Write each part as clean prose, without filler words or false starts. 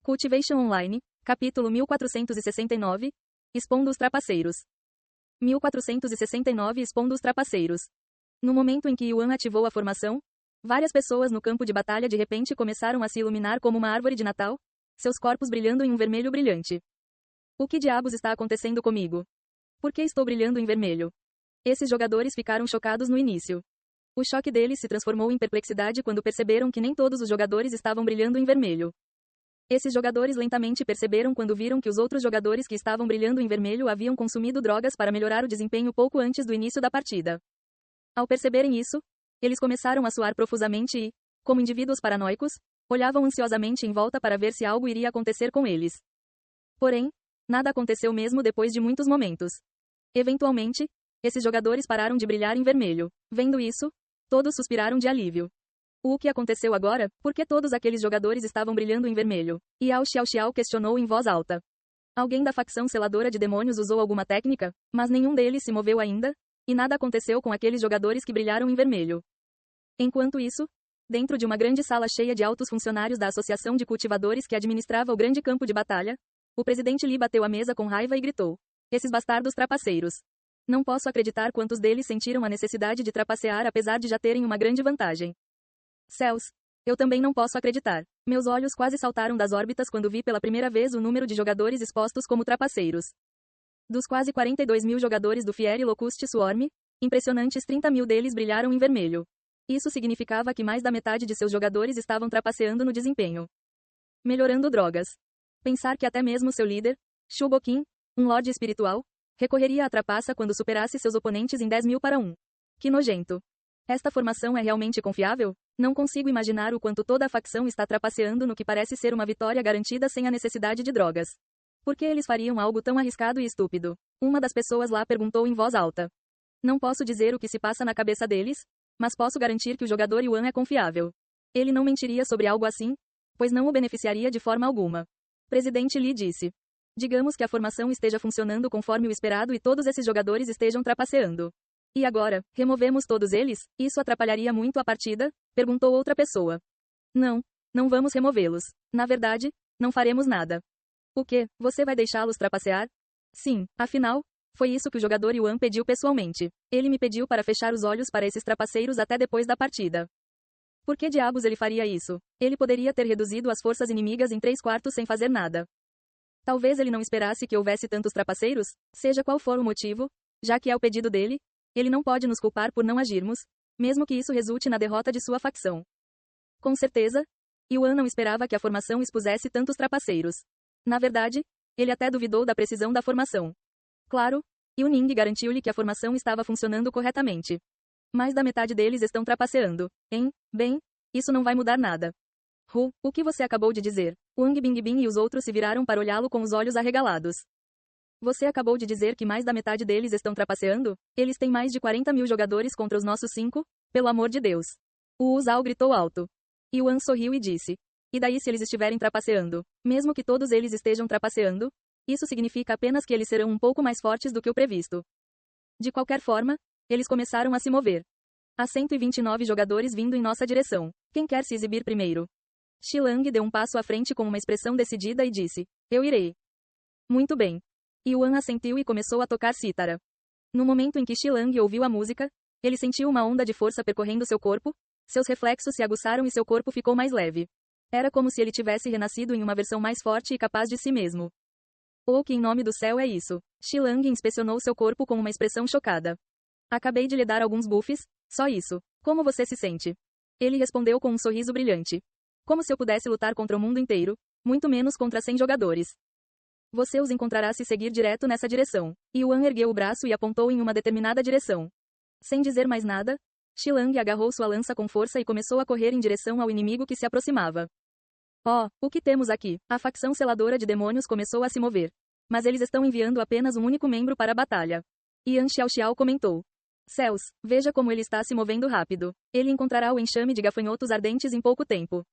Cultivation Online, capítulo 1469, expondo os trapaceiros. 1469 expondo os trapaceiros. No momento em que Yuan ativou a formação, várias pessoas no campo de batalha de repente começaram a se iluminar como uma árvore de Natal, seus corpos brilhando em um vermelho brilhante. O que diabos está acontecendo comigo? Por que estou brilhando em vermelho? Esses jogadores ficaram chocados no início. O choque deles se transformou em perplexidade quando perceberam que nem todos os jogadores estavam brilhando em vermelho. Esses jogadores lentamente perceberam quando viram que os outros jogadores que estavam brilhando em vermelho haviam consumido drogas para melhorar o desempenho pouco antes do início da partida. Ao perceberem isso, eles começaram a suar profusamente e, como indivíduos paranoicos, olhavam ansiosamente em volta para ver se algo iria acontecer com eles. Porém, nada aconteceu mesmo depois de muitos momentos. Eventualmente, esses jogadores pararam de brilhar em vermelho. Vendo isso, todos suspiraram de alívio. O que aconteceu agora? Por que todos aqueles jogadores estavam brilhando em vermelho? Yao Xiao questionou em voz alta. Alguém da facção seladora de demônios usou alguma técnica, mas nenhum deles se moveu ainda, e nada aconteceu com aqueles jogadores que brilharam em vermelho. Enquanto isso, dentro de uma grande sala cheia de altos funcionários da Associação de Cultivadores que administrava o grande campo de batalha, o presidente Li bateu a mesa com raiva e gritou: "Esses bastardos trapaceiros! Não posso acreditar quantos deles sentiram a necessidade de trapacear apesar de já terem uma grande vantagem. Céus! Eu também não posso acreditar. Meus olhos quase saltaram das órbitas quando vi pela primeira vez o número de jogadores expostos como trapaceiros. Dos quase 42 mil jogadores do Fieri Locust Swarm, impressionantes 30 mil deles brilharam em vermelho. Isso significava que mais da metade de seus jogadores estavam trapaceando no desempenho. Melhorando drogas. Pensar que até mesmo seu líder, Shu Boqin, um lorde espiritual, recorreria à trapaça quando superasse seus oponentes em 10 mil para 1. Que nojento. Esta formação é realmente confiável? Não consigo imaginar o quanto toda a facção está trapaceando no que parece ser uma vitória garantida sem a necessidade de drogas. Por que eles fariam algo tão arriscado e estúpido? Uma das pessoas lá perguntou em voz alta. Não posso dizer o que se passa na cabeça deles, mas posso garantir que o jogador Yuan é confiável. Ele não mentiria sobre algo assim, pois não o beneficiaria de forma alguma. Presidente Li disse. Digamos que a formação esteja funcionando conforme o esperado e todos esses jogadores estejam trapaceando. E agora, removemos todos eles? Isso atrapalharia muito a partida? Perguntou outra pessoa. Não, não vamos removê-los. Na verdade, não faremos nada. O quê? Você vai deixá-los trapacear? Sim, afinal, foi isso que o jogador Yuan pediu pessoalmente. Ele me pediu para fechar os olhos para esses trapaceiros até depois da partida. Por que diabos ele faria isso? Ele poderia ter reduzido as forças inimigas em 3/4 sem fazer nada. Talvez ele não esperasse que houvesse tantos trapaceiros, seja qual for o motivo, já que é o pedido dele, ele não pode nos culpar por não agirmos, mesmo que isso resulte na derrota de sua facção. Com certeza, Yuan não esperava que a formação expusesse tantos trapaceiros. Na verdade, ele até duvidou da precisão da formação. Claro, Yuning garantiu-lhe que a formação estava funcionando corretamente. Mais da metade deles estão trapaceando. Bem, isso não vai mudar nada. O que você acabou de dizer? Wang Bingbing e os outros se viraram para olhá-lo com os olhos arregalados. Você acabou de dizer que mais da metade deles estão trapaceando? Eles têm mais de 40 mil jogadores contra os nossos 5? Pelo amor de Deus. O Zhao gritou alto. Yuan sorriu e disse. E daí se eles estiverem trapaceando? Mesmo que todos eles estejam trapaceando, isso significa apenas que eles serão um pouco mais fortes do que o previsto. De qualquer forma, eles começaram a se mover. Há 129 jogadores vindo em nossa direção. Quem quer se exibir primeiro? Xilang deu um passo à frente com uma expressão decidida e disse. Eu irei. Muito bem. Yuan assentiu e começou a tocar cítara. No momento em que Xilang ouviu a música, ele sentiu uma onda de força percorrendo seu corpo, seus reflexos se aguçaram e seu corpo ficou mais leve. Era como se ele tivesse renascido em uma versão mais forte e capaz de si mesmo. Oh, que em nome do céu é isso? Xilang inspecionou seu corpo com uma expressão chocada. Acabei de lhe dar alguns buffs, só isso. Como você se sente? Ele respondeu com um sorriso brilhante. Como se eu pudesse lutar contra o mundo inteiro, muito menos contra 100 jogadores. Você os encontrará se seguir direto nessa direção. Yuan ergueu o braço e apontou em uma determinada direção. Sem dizer mais nada, Xilang agarrou sua lança com força e começou a correr em direção ao inimigo que se aproximava. Oh, o que temos aqui? A facção seladora de demônios começou a se mover. Mas eles estão enviando apenas um único membro para a batalha. Yan Xiao comentou. Céus, veja como ele está se movendo rápido. Ele encontrará o enxame de gafanhotos ardentes em pouco tempo.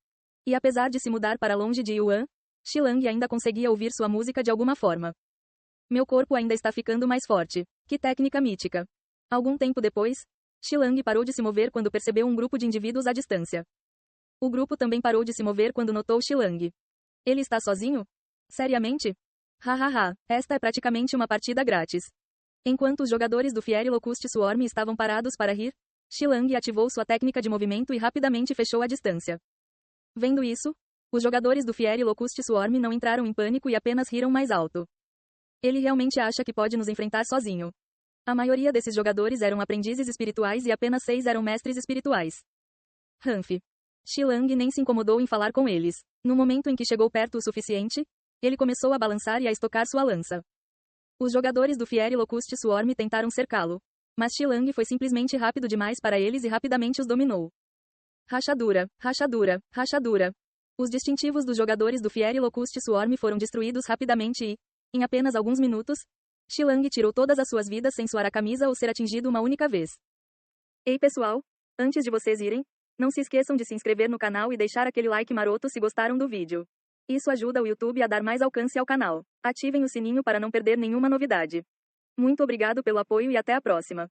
E apesar de se mudar para longe de Yuan, Xilang ainda conseguia ouvir sua música de alguma forma. Meu corpo ainda está ficando mais forte. Que técnica mítica. Algum tempo depois, Xilang parou de se mover quando percebeu um grupo de indivíduos à distância. O grupo também parou de se mover quando notou Xilang. Ele está sozinho? Seriamente? Hahaha, esta é praticamente uma partida grátis. Enquanto os jogadores do Fieri Locust Swarm estavam parados para rir, Xilang ativou sua técnica de movimento e rapidamente fechou a distância. Vendo isso, os jogadores do Fieri Locust Swarm não entraram em pânico e apenas riram mais alto. Ele realmente acha que pode nos enfrentar sozinho. A maioria desses jogadores eram aprendizes espirituais e apenas 6 eram mestres espirituais. Humph. Xilang nem se incomodou em falar com eles. No momento em que chegou perto o suficiente, ele começou a balançar e a estocar sua lança. Os jogadores do Fieri Locust Swarm tentaram cercá-lo, mas Xilang foi simplesmente rápido demais para eles e rapidamente os dominou. Rachadura, rachadura, rachadura. Os distintivos dos jogadores do Fieri Locust Swarm foram destruídos rapidamente e, em apenas alguns minutos, Xilang tirou todas as suas vidas sem suar a camisa ou ser atingido uma única vez. Ei pessoal, antes de vocês irem, não se esqueçam de se inscrever no canal e deixar aquele like maroto se gostaram do vídeo. Isso ajuda o YouTube a dar mais alcance ao canal. Ativem o sininho para não perder nenhuma novidade. Muito obrigado pelo apoio e até a próxima.